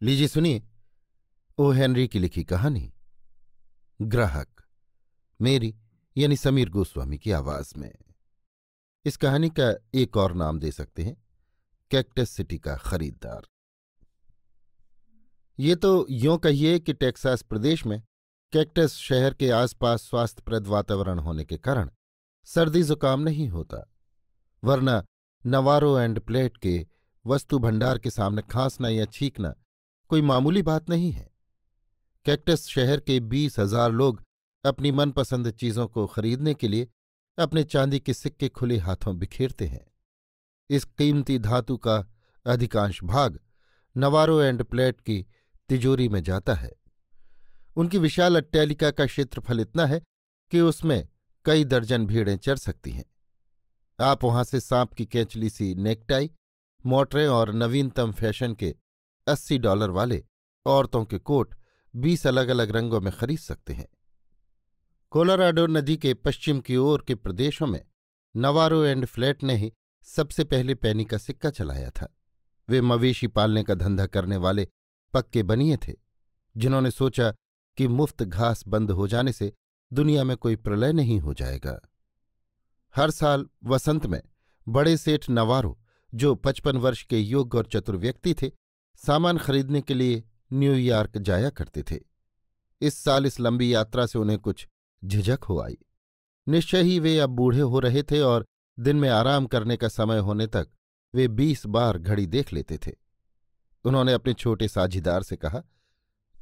लीजिए सुनिए O Henry की लिखी कहानी ग्राहक, मेरी यानी समीर गोस्वामी की आवाज में। इस कहानी का एक और नाम दे सकते हैं, कैक्टस सिटी का खरीदार। ये तो यों कहिए कि टेक्सास प्रदेश में कैक्टस शहर के आसपास स्वास्थ्यप्रद वातावरण होने के कारण सर्दी जुकाम नहीं होता, वरना नवारो एंड प्लेट के वस्तु भंडार के सामने खांसना या छींकना कोई मामूली बात नहीं है। कैक्टस शहर के 20,000 लोग अपनी मनपसंद चीजों को खरीदने के लिए अपने चांदी के सिक्के खुले हाथों बिखेरते हैं। इस कीमती धातु का अधिकांश भाग नवारो एंड प्लेट की तिजोरी में जाता है। उनकी विशाल अट्टालिका का क्षेत्रफल इतना है कि उसमें कई दर्जन भीड़ें चर सकती हैं। आप वहां से सांप की केंचली सी नेकटाई, मोटरें और नवीनतम फैशन के $80 वाले औरतों के कोट 20 अलग अलग रंगों में खरीद सकते हैं। कोलोराडो नदी के पश्चिम की ओर के प्रदेशों में नवारो एंड फ्लैट ने ही सबसे पहले पैनी का सिक्का चलाया था। वे मवेशी पालने का धंधा करने वाले पक्के बनिए थे, जिन्होंने सोचा कि मुफ्त घास बंद हो जाने से दुनिया में कोई प्रलय नहीं हो जाएगा। हर साल वसंत में बड़े सेठ नवारो, जो 55 वर्ष के योग्य और चतुर व्यक्ति थे, सामान खरीदने के लिए न्यूयॉर्क जाया करते थे। इस साल इस लंबी यात्रा से उन्हें कुछ झिझक हो आई। निश्चय ही वे अब बूढ़े हो रहे थे और दिन में आराम करने का समय होने तक वे 20 बार घड़ी देख लेते थे। उन्होंने अपने छोटे साझीदार से कहा,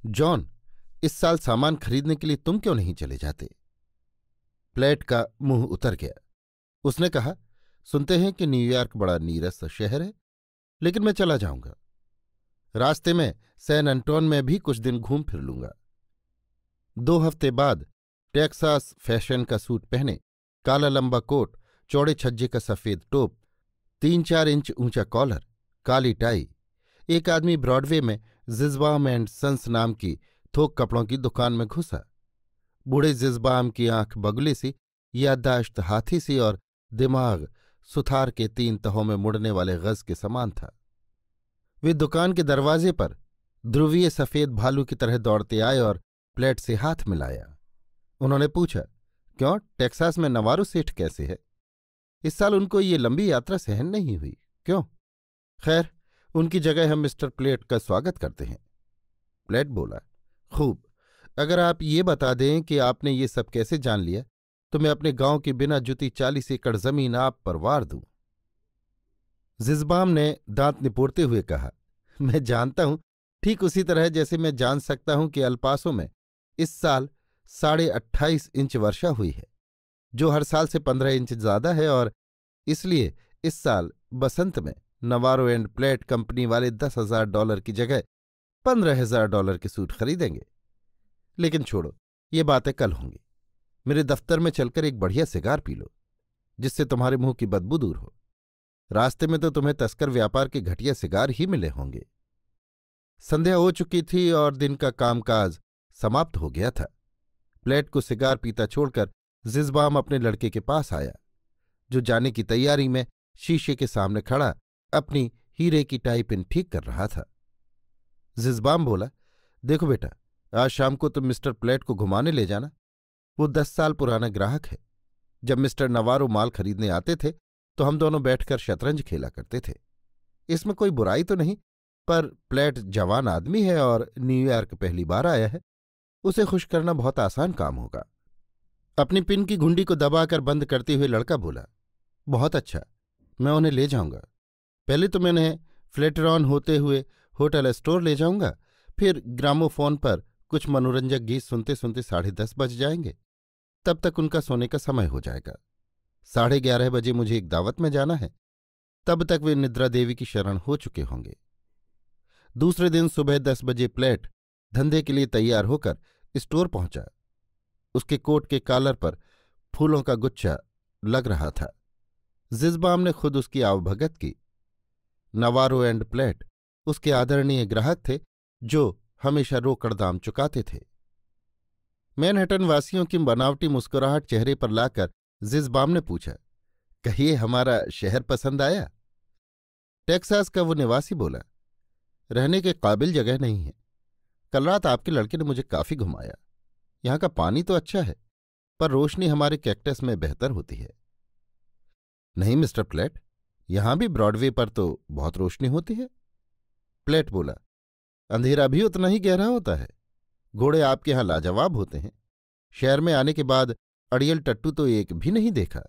जॉन, इस साल सामान खरीदने के लिए तुम क्यों नहीं चले जाते? प्लेट का मुंह उतर गया। उसने कहा, सुनते हैं कि न्यूयॉर्क बड़ा नीरस शहर है, लेकिन मैं चला जाऊंगा। रास्ते में सैन एंटोन में भी कुछ दिन घूम फिर लूंगा। 2 हफ्ते बाद टेक्सास फैशन का सूट पहने, काला लंबा कोट, चौड़े छज्जे का सफेद टोप, 3-4 इंच ऊंचा कॉलर, काली टाई, एक आदमी ब्रॉडवे में जिज़बाम एंड सन्स नाम की थोक कपड़ों की दुकान में घुसा। बूढ़े जिज़बाम की आंख बगुले सी, याददाश्त हाथी सी और दिमाग सुथार के 3 तहों में मुड़ने वाले गज के समान था। वे दुकान के दरवाजे पर ध्रुवीय सफेद भालू की तरह दौड़ते आए और प्लेट से हाथ मिलाया। उन्होंने पूछा, क्यों, टेक्सास में नवारो सेठ कैसे है? इस साल उनको ये लंबी यात्रा सहन नहीं हुई, क्यों? खैर, उनकी जगह हम मिस्टर प्लेट का स्वागत करते हैं। प्लेट बोला, खूब। अगर आप ये बता दें कि आपने ये सब कैसे जान लिया, तो मैं अपने गांव की बिना जुती 40 एकड़ जमीन आप पर वार दूं। जिज़बाम ने दांत निपोड़ते हुए कहा, मैं जानता हूं, ठीक उसी तरह जैसे मैं जान सकता हूं कि अल्पासो में इस साल 28.5 इंच वर्षा हुई है, जो हर साल से 15 इंच ज्यादा है, और इसलिए इस साल बसंत में नवारो एंड प्लेट कंपनी वाले $10,000 की जगह $15,000 के सूट खरीदेंगे। लेकिन छोड़ो, ये बातें कल होंगी। मेरे दफ्तर में चलकर एक बढ़िया सिगार पी लो, जिससे तुम्हारे मुंह की बदबू दूर हो। रास्ते में तो तुम्हें तस्कर व्यापार के घटिया सिगार ही मिले होंगे। संध्या हो चुकी थी और दिन का कामकाज समाप्त हो गया था। प्लेट को सिगार पीता छोड़कर जिज़बाम अपने लड़के के पास आया, जो जाने की तैयारी में शीशे के सामने खड़ा अपनी हीरे की टाई पिन ठीक कर रहा था। जिज़बाम बोला, देखो बेटा, आज शाम को तुम मिस्टर प्लेट को घुमाने ले जाना। वो 10 साल पुराना ग्राहक है। जब मिस्टर नवारो माल खरीदने आते थे तो हम दोनों बैठकर शतरंज खेला करते थे। इसमें कोई बुराई तो नहीं, पर प्लेट जवान आदमी है और न्यूयॉर्क पहली बार आया है, उसे खुश करना बहुत आसान काम होगा। अपनी पिन की घुंडी को दबाकर बंद करते हुए लड़का बोला, बहुत अच्छा, मैं उन्हें ले जाऊंगा। पहले तो मैं उन्हें फ्लेटरॉन होते हुए होटल एस्टोर ले जाऊंगा, फिर ग्रामोफोन पर कुछ मनोरंजक गीत सुनते सुनते 10:30 बज जाएंगे। तब तक उनका सोने का समय हो जाएगा। 11:30 बजे मुझे एक दावत में जाना है, तब तक वे निद्रा देवी की शरण हो चुके होंगे। दूसरे दिन सुबह 10 बजे प्लेट धंधे के लिए तैयार होकर स्टोर पहुंचा। उसके कोट के कॉलर पर फूलों का गुच्छा लग रहा था। जिज़बाम ने खुद उसकी आवभगत की। नवारो एंड प्लेट उसके आदरणीय ग्राहक थे, जो हमेशा रोकड़ दाम चुकाते थे। मैनहट्टन वासियों की बनावटी मुस्कुराहट चेहरे पर लाकर जिज़बाम ने पूछा, कहिए, हमारा शहर पसंद आया? टेक्सास का वो निवासी बोला, रहने के काबिल जगह नहीं है। कल रात आपके लड़के ने मुझे काफी घुमाया। यहाँ का पानी तो अच्छा है, पर रोशनी हमारे कैक्टस में बेहतर होती है। नहीं मिस्टर प्लेट, यहां भी ब्रॉडवे पर तो बहुत रोशनी होती है। प्लेट बोला, अंधेरा भी उतना ही गहरा होता है। घोड़े आपके यहां लाजवाब होते हैं। शहर में आने के बाद अड़ियल टट्टू तो एक भी नहीं देखा।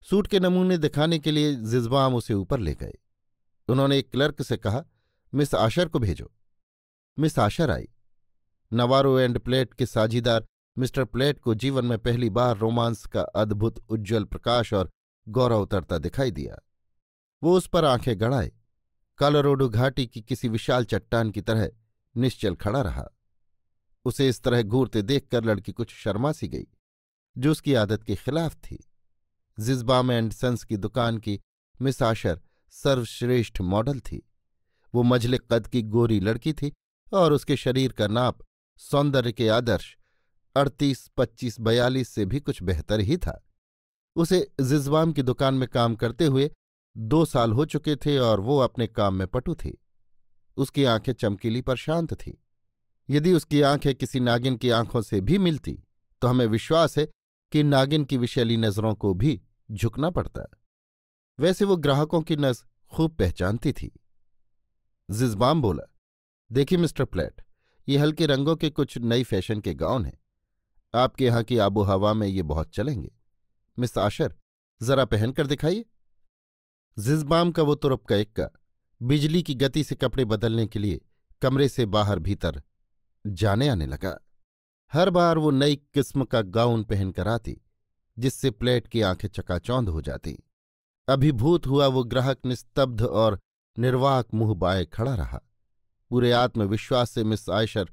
सूट के नमूने दिखाने के लिए जिज़बाम उसे ऊपर ले गए। उन्होंने एक क्लर्क से कहा, मिस आशर को भेजो। मिस आशर आई। नवारो एंड प्लेट के साझीदार मिस्टर प्लेट को जीवन में पहली बार रोमांस का अद्भुत उज्ज्वल प्रकाश और गौरव उतरता दिखाई दिया। वो उस पर आंखें गड़ाए कालोरोडो घाटी की किसी विशाल चट्टान की तरह निश्चल खड़ा रहा। उसे इस तरह घूरते देखकर लड़की कुछ शर्मा सी गई, जो उसकी आदत के खिलाफ थी। जिज़बाम एंड सन्स की दुकान की मिस आशर सर्वश्रेष्ठ मॉडल थी। वो मझले कद की गोरी लड़की थी और उसके शरीर का नाप सौंदर्य के आदर्श 38, 25, 42 से भी कुछ बेहतर ही था। उसे जिज़बाम की दुकान में काम करते हुए 2 साल हो चुके थे और वो अपने काम में पटु थी। उसकी आंखें चमकीली पर शांत थीं। यदि उसकी आंखें किसी नागिन की आंखों से भी मिलती तो हमें विश्वास है कि नागिन की विषैली नजरों को भी झुकना पड़ता। वैसे वो ग्राहकों की नज़र खूब पहचानती थी। जिज़बाम बोला, देखिए मिस्टर प्लेट, ये हल्के रंगों के कुछ नई फैशन के गाउन हैं। आपके यहाँ की आबो हवा में ये बहुत चलेंगे। मिस आशर, जरा पहनकर दिखाइए। जिज़बाम का वो तुरप का इक्का बिजली की गति से कपड़े बदलने के लिए कमरे से बाहर भीतर जाने आने लगा। हर बार वो नई किस्म का गाउन पहनकर आती, जिससे प्लेट की आंखें चकाचौंध हो जाती। अभिभूत हुआ वो ग्राहक निस्तब्ध और निर्वाक मुंह बाए खड़ा रहा। पूरे आत्मविश्वास से मिस आयशर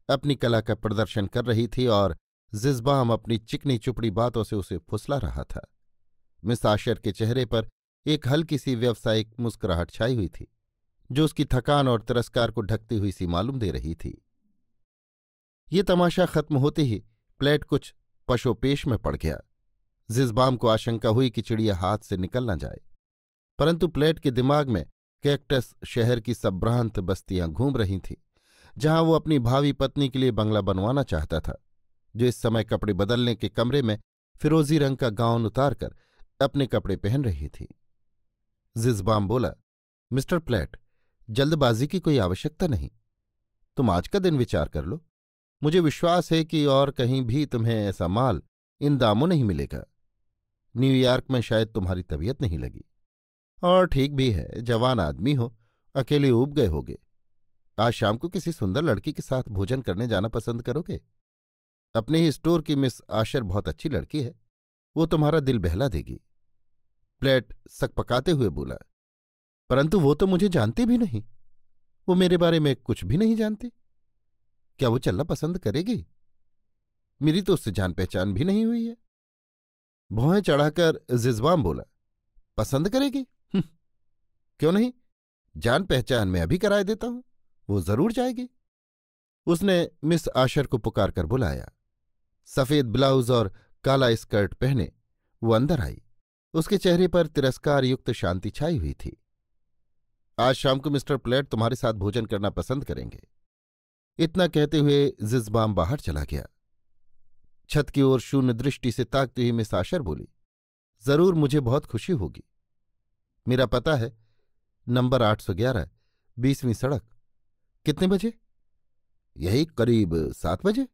अपनी कला का प्रदर्शन कर रही थी और जिज़बाम अपनी चिकनी चुपड़ी बातों से उसे फुसला रहा था। मिस आयशर के चेहरे पर एक हल्की सी व्यावसायिक मुस्कुराहट छाई हुई थी, जो उसकी थकान और तिरस्कार को ढकती हुई सी मालूम दे रही थी। ये तमाशा खत्म होते ही प्लेट कुछ पशोपेश में पड़ गया। जिज़बाम को आशंका हुई कि चिड़िया हाथ से निकल न जाए, परंतु प्लेट के दिमाग में कैक्टस शहर की संभ्रांत बस्तियां घूम रही थीं, जहां वो अपनी भावी पत्नी के लिए बंगला बनवाना चाहता था, जो इस समय कपड़े बदलने के कमरे में फिरोजी रंग का गाउन उतारकर अपने कपड़े पहन रही थी। जिज़बाम बोला, मिस्टर प्लेट, जल्दबाजी की कोई आवश्यकता नहीं। तुम आज का दिन विचार कर लो। मुझे विश्वास है कि और कहीं भी तुम्हें ऐसा माल इन दामों नहीं मिलेगा। न्यूयॉर्क में शायद तुम्हारी तबीयत नहीं लगी। और ठीक भी है, जवान आदमी हो, अकेले ऊब गए होगे। आज शाम को किसी सुंदर लड़की के साथ भोजन करने जाना पसंद करोगे? अपने ही स्टोर की मिस आशर बहुत अच्छी लड़की है, वो तुम्हारा दिल बहला देगी। प्लेट सकपकाते हुए बोला, परंतु वो तो मुझे जानती भी नहीं। वो मेरे बारे में कुछ भी नहीं जानती। क्या वो चलना पसंद करेगी? मेरी तो उससे जान पहचान भी नहीं हुई है। भौहें चढ़ाकर जिज़बाम बोला, पसंद करेगी? क्यों नहीं, जान पहचान में अभी कराए देता हूं, वो जरूर जाएगी। उसने मिस आशर को पुकार कर बुलाया। सफेद ब्लाउज और काला स्कर्ट पहने वो अंदर आई। उसके चेहरे पर तिरस्कार युक्त शांति छाई हुई थी। आज शाम को मिस्टर प्लेट तुम्हारे साथ भोजन करना पसंद करेंगे। इतना कहते हुए जिज़बाम बाहर चला गया। छत की ओर शून्य दृष्टि से ताकती हुई मिस आशर बोली, जरूर मुझे बहुत खुशी होगी। मेरा पता है, नंबर 811, 20वीं सड़क। कितने बजे? यही करीब 7 बजे।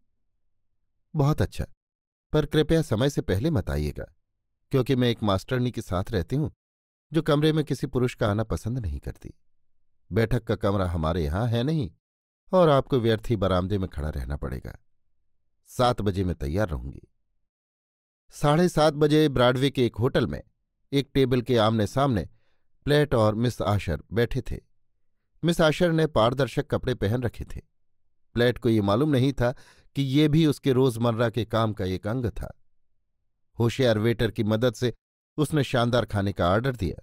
बहुत अच्छा, पर कृपया समय से पहले मत आइएगा, क्योंकि मैं एक मास्टरनी के साथ रहती हूं जो कमरे में किसी पुरुष का आना पसंद नहीं करती। बैठक का कमरा हमारे यहां है नहीं और आपको व्यर्थ ही बरामदे में खड़ा रहना पड़ेगा। 7 बजे मैं तैयार रहूंगी। 7:30 बजे ब्रॉडवे के एक होटल में एक टेबल के आमने सामने प्लेट और मिस आशर बैठे थे। मिस आशर ने पारदर्शक कपड़े पहन रखे थे। प्लेट को ये मालूम नहीं था कि ये भी उसके रोजमर्रा के काम का एक अंग था। होशियार वेटर की मदद से उसने शानदार खाने का ऑर्डर दिया,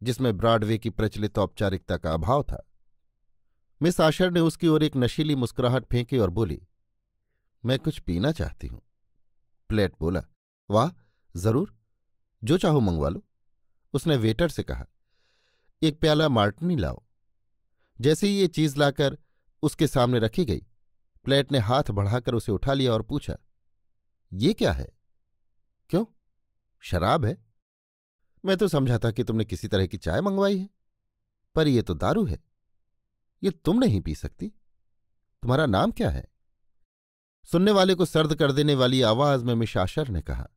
जिसमें ब्रॉडवे की प्रचलित औपचारिकता का अभाव था। मिस आशर ने उसकी ओर एक नशीली मुस्कुराहट फेंकी और बोली, मैं कुछ पीना चाहती हूं। प्लेट बोला, वाह, जरूर, जो चाहो मंगवा लो। उसने वेटर से कहा, एक प्याला मार्टिनी लाओ। जैसे ही ये चीज लाकर उसके सामने रखी गई, प्लेट ने हाथ बढ़ाकर उसे उठा लिया और पूछा, ये क्या है? क्यों, शराब है? मैं तो समझा था कि तुमने किसी तरह की चाय मंगवाई है, पर यह तो दारू है। ये तुम नहीं पी सकती। तुम्हारा नाम क्या है? सुनने वाले को सर्द कर देने वाली आवाज में मिस आशर ने कहा,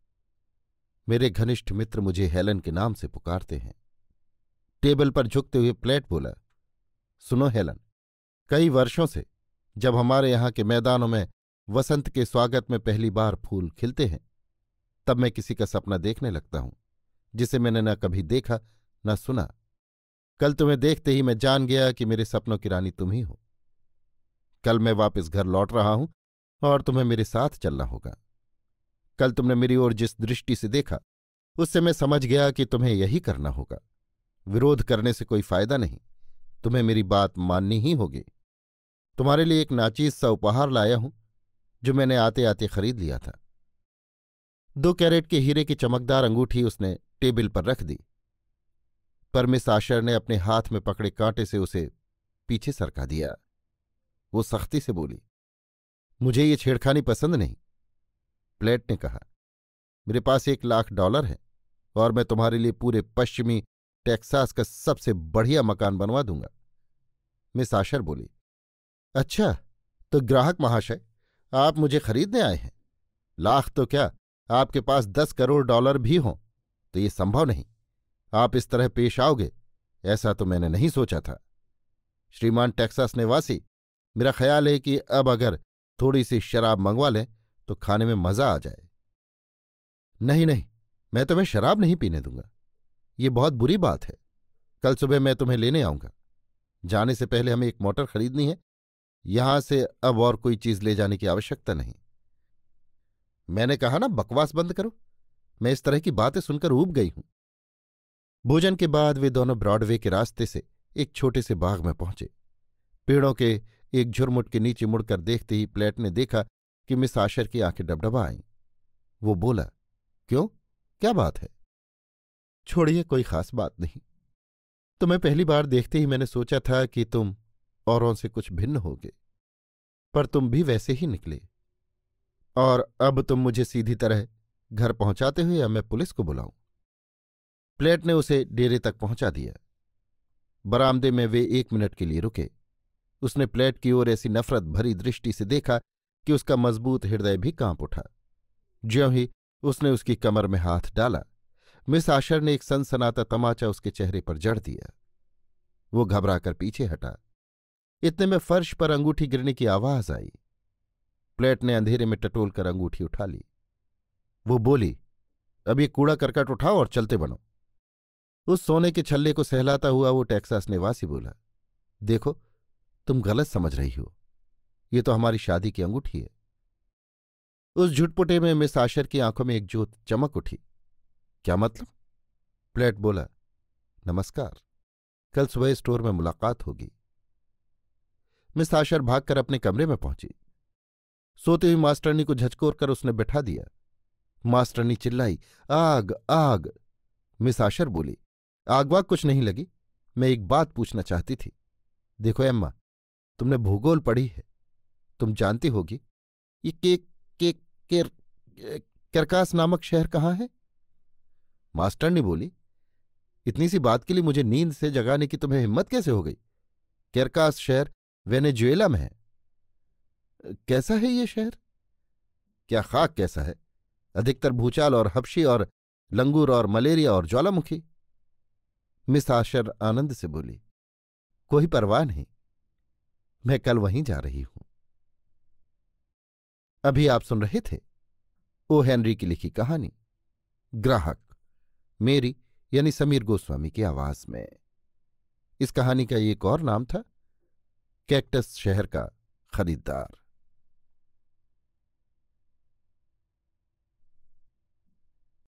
मेरे घनिष्ठ मित्र मुझे हेलन के नाम से पुकारते हैं। टेबल पर झुकते हुए प्लेट बोला, सुनो हेलन, कई वर्षों से जब हमारे यहां के मैदानों में वसंत के स्वागत में पहली बार फूल खिलते हैं, तब मैं किसी का सपना देखने लगता हूं जिसे मैंने न कभी देखा न सुना। कल तुम्हें देखते ही मैं जान गया कि मेरे सपनों की रानी तुम ही हो। कल मैं वापस घर लौट रहा हूं और तुम्हें मेरे साथ चलना होगा। कल तुमने मेरी ओर जिस दृष्टि से देखा, उससे मैं समझ गया कि तुम्हें यही करना होगा। विरोध करने से कोई फायदा नहीं, तुम्हें मेरी बात माननी ही होगी। तुम्हारे लिए एक नाचीज सा उपहार लाया हूं जो मैंने आते आते खरीद लिया था। 2 कैरेट के हीरे की चमकदार अंगूठी उसने टेबल पर रख दी, पर मिस आशर ने अपने हाथ में पकड़े कांटे से उसे पीछे सरका दिया। वो सख्ती से बोली, मुझे ये छेड़खानी पसंद नहीं। प्लेट ने कहा, मेरे पास $1,00,000 है और मैं तुम्हारे लिए पूरे पश्चिमी टेक्सास का सबसे बढ़िया मकान बनवा दूंगा। मिस आशर बोली, अच्छा, तो ग्राहक महाशय, आप मुझे खरीदने आए हैं? लाख तो क्या, आपके पास $10 करोड़ भी हों तो ये संभव नहीं। आप इस तरह पेश आओगे ऐसा तो मैंने नहीं सोचा था। श्रीमान टेक्सास निवासी, मेरा ख्याल है कि अब अगर थोड़ी सी शराब मंगवा लें तो खाने में मजा आ जाए। नहीं नहीं, मैं तुम्हें शराब नहीं पीने दूंगा। ये बहुत बुरी बात है। कल सुबह मैं तुम्हें लेने आऊंगा। जाने से पहले हमें एक मोटर खरीदनी है। यहां से अब और कोई चीज ले जाने की आवश्यकता नहीं। मैंने कहा ना, बकवास बंद करो। मैं इस तरह की बातें सुनकर ऊब गई हूं। भोजन के बाद वे दोनों ब्रॉडवे के रास्ते से एक छोटे से बाग में पहुंचे। पेड़ों के एक झुरमुट के नीचे मुड़कर देखते ही प्लेट ने देखा कि मिस आशर की आंखें डबडबा आईं। वो बोला, क्यों, क्या बात है? छोड़िए, कोई खास बात नहीं। तुम्हें पहली बार देखते ही मैंने सोचा था कि तुम औरों से कुछ भिन्न होगे, पर तुम भी वैसे ही निकले। और अब तुम मुझे सीधी तरह घर पहुंचाते हो या मैं पुलिस को बुलाऊं? प्लेट ने उसे डेरे तक पहुंचा दिया। बरामदे में वे 1 मिनट के लिए रुके। उसने प्लेट की ओर ऐसी नफरत भरी दृष्टि से देखा कि उसका मजबूत हृदय भी कांप उठा। ज्यों ही उसने उसकी कमर में हाथ डाला, मिस आशर ने एक सनसनाता तमाचा उसके चेहरे पर जड़ दिया। वो घबराकर पीछे हटा। इतने में फर्श पर अंगूठी गिरने की आवाज आई। प्लेट ने अंधेरे में टटोल कर अंगूठी उठा ली। वो बोली, अब ये कूड़ा करकट उठाओ और चलते बनो। उस सोने के छल्ले को सहलाता हुआ वो टेक्सास निवासी बोला, देखो, तुम गलत समझ रही हो। ये तो हमारी शादी की अंगूठी है। उस झुटपुटे में मिस आशर की आंखों में एक ज्योत चमक उठी। क्या मतलब? प्लेट बोला, नमस्कार, कल सुबह स्टोर में मुलाकात होगी। मिस आशर भागकर अपने कमरे में पहुंची। सोती हुई मास्टरनी को झचकोर कर उसने बिठा दिया। मास्टरनी चिल्लाई, आग आग। मिस आशर बोली, आग वाग कुछ नहीं लगी। मैं एक बात पूछना चाहती थी। देखो एम्मा, तुमने भूगोल पढ़ी है, तुम जानती होगी ये कैरकास नामक शहर कहाँ है? मास्टरनी बोली, इतनी सी बात के लिए मुझे नींद से जगाने की तुम्हें हिम्मत कैसे हो गई? कैरकास शहर वेनेजुएला में है। कैसा है ये शहर? क्या खाक कैसा है, अधिकतर भूचाल और हबशी और लंगूर और मलेरिया और ज्वालामुखी। मिस आशर आनंद से बोली, कोई परवाह नहीं, मैं कल वहीं जा रही हूं। अभी आप सुन रहे थे ओ हेनरी की लिखी कहानी ग्राहक, मेरी यानी समीर गोस्वामी की आवाज में। इस कहानी का एक और नाम था कैक्टस शहर का खरीदार।